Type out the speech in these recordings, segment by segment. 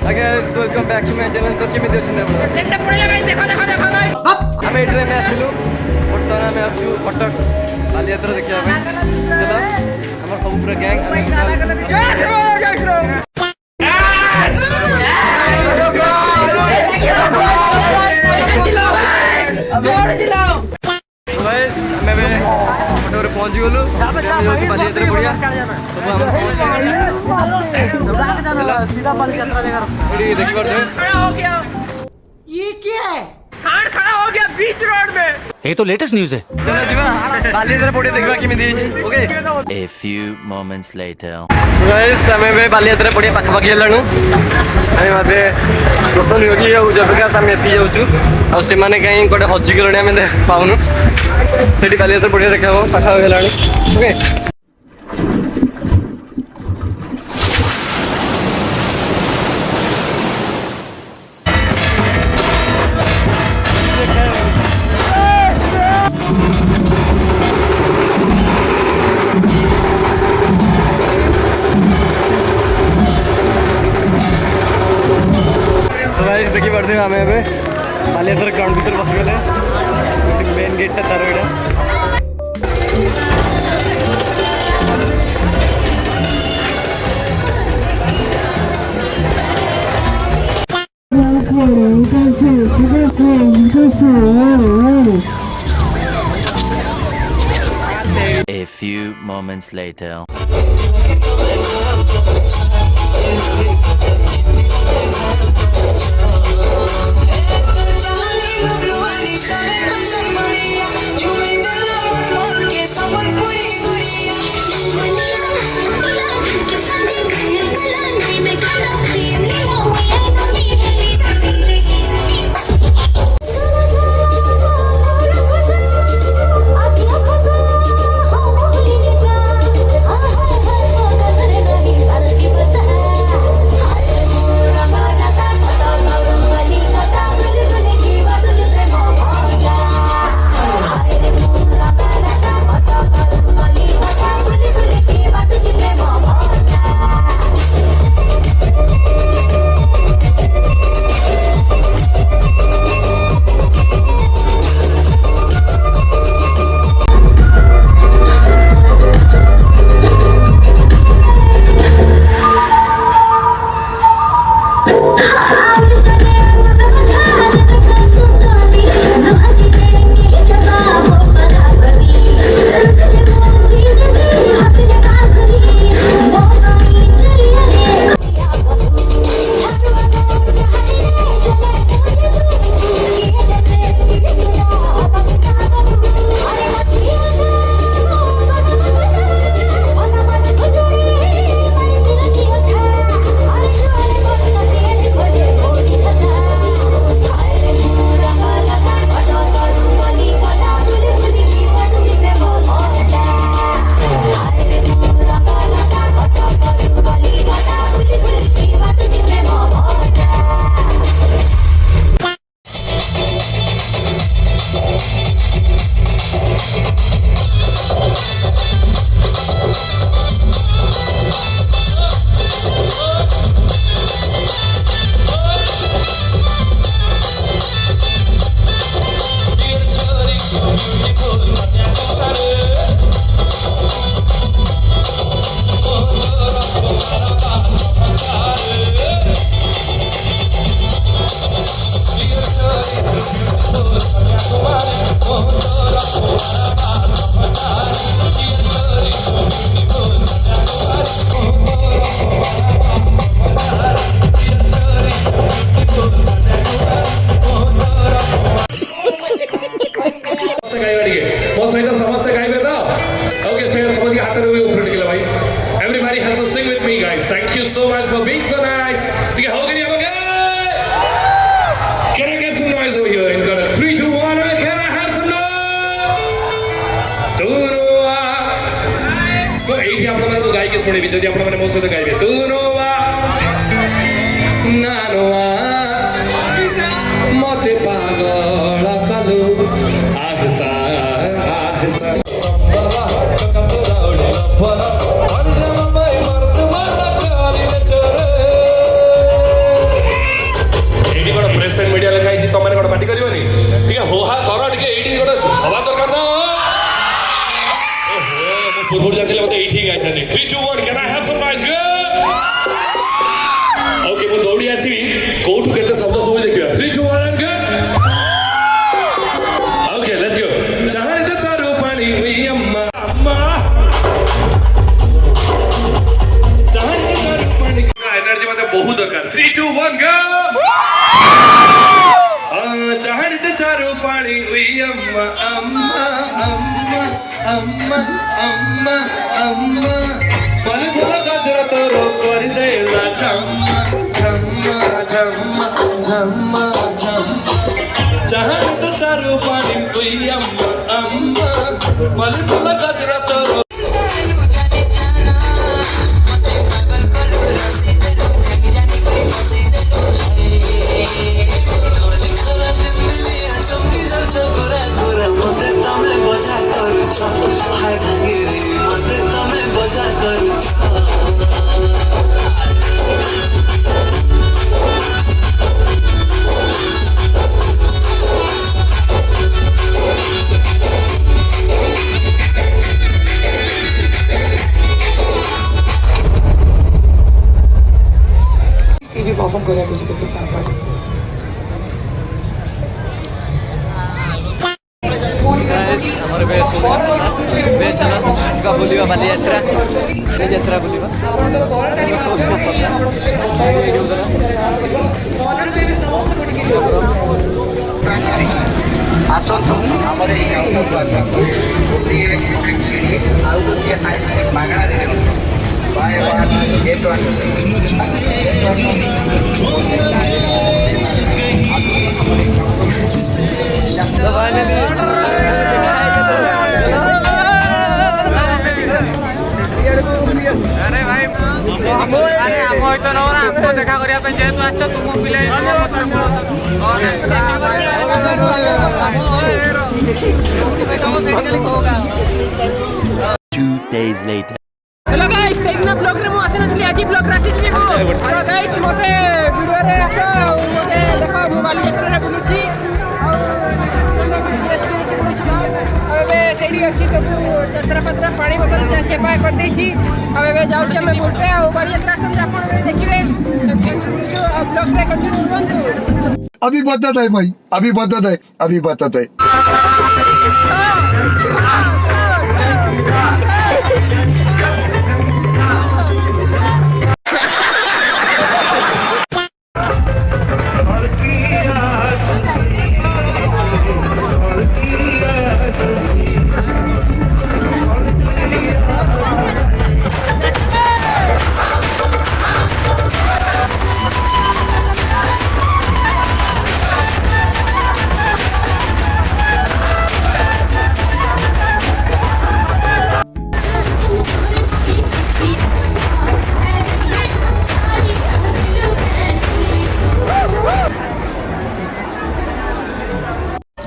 Welcome back to my channel. तो केमी देखछन हम ए ट्रेन में आसिलु बर्तमान आम आसु कटक बालियात्रा देखिया चलो हमर सब पूरा गैंग पहुंची गलु बालियात्रा बढ़िया सब सीधा बालियात्रा देखी पारे ये क्या है? खान खड़ा हो गया बीच रोड में। ये तो लेटेस्ट न्यूज़ है। चलो जीवा बालियात्रा बढ़िया देखबा कि मिदी okay. A few moments later. Guys हमें बे बालियात्रा बढ़िया पाखा पाखी हेलाणु आमे माते रोशन योगी आ जबका सामे पी जाउछु आ से माने कहीं कोटे हज्जी गलणी आमे पाउनु सेठी बालियात्रा बढ़िया देखाबो पाखा हेलाणु ओके। देखी पड़ते आम ए बालियात्रा ग्राउंड भर बस गले मेन गेट तार यहाँ A few moments later. Everybody has to sing with me, guys. Thank you so much for being so nice. How can you have a Can I get some noise over here? In 3, 2, 1, and can I have some noise? तो एठी आपण माने गाय के सुने भी जदी आपण माने मो सहित गाइबे तुनोवा नानोवा मते पागल कलु आहिस्ता आहिस्ता one, go! चाहते चारू पानी हुई अम्मा अम्मा अम्मा अम्मा अम्मा अम्मा पल पल गजरा तोरो कर देला झम्मा झम्मा झम्मा झम्मा झम्मा चाहते चारू पानी हुई अम्मा अम्मा पल पल गजरा तोरो सीवी परफॉर्म करेगा तुझे तो कुछ सांगता ଆମର ଏବେ ସବୁ ଯିବା ବୁଲିବା ବାଲିଯାତ୍ରା ଯାତ୍ରା ବୁଲିବା ଆସନ୍ତୁ ଆମର ଏଇ ଆଉ ଗୋଟିଏ ମାଗଣାରେ देखा करने जेहतु आस तुम पिला 2 days later. हेलो गाइस सेगना ब्लॉग रे मु आसे नथली आजी ब्लॉग रे आसी मु हेलो गाइस मते वीडियो रे आस मते देखो मु बाली यात्रा रे बुलुची अबे सेडी अछि सब चतरा पत्रा पानी बोतल चेपा कर दै छी अबे जाउ छी हमें बोलते आ बाली यात्रा सब आपण देखिबे जो ब्लॉग रे कंटिन्यू करंतु अभी बता है भाई अभी बता है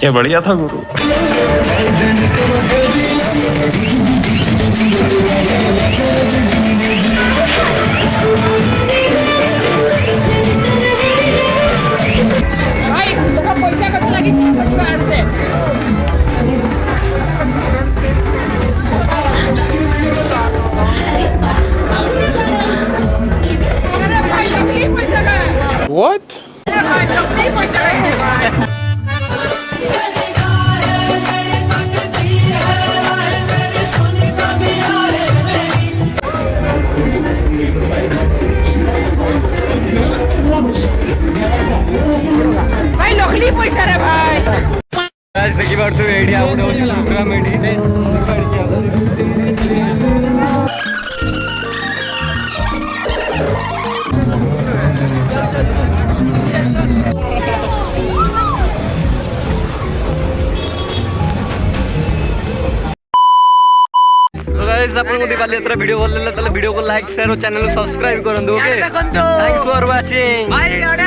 क्या बढ़िया था गुरु भाई देखो पैसा कत लागी सब काटते अरे भाई नकली पैसा का What? अरे भाई नकली पैसा का भाई नकली पैसा रे भाई गाइस देखि पारथु एडी आ गुटे होची प्रोग्राम एडी गाइस आपण को बालियात्रा वीडियो भल लागला ताले वीडियो को लाइक शेयर और चैनल को सब्सक्राइब करंदु ओके थैंक्स फॉर वाचिंग भाई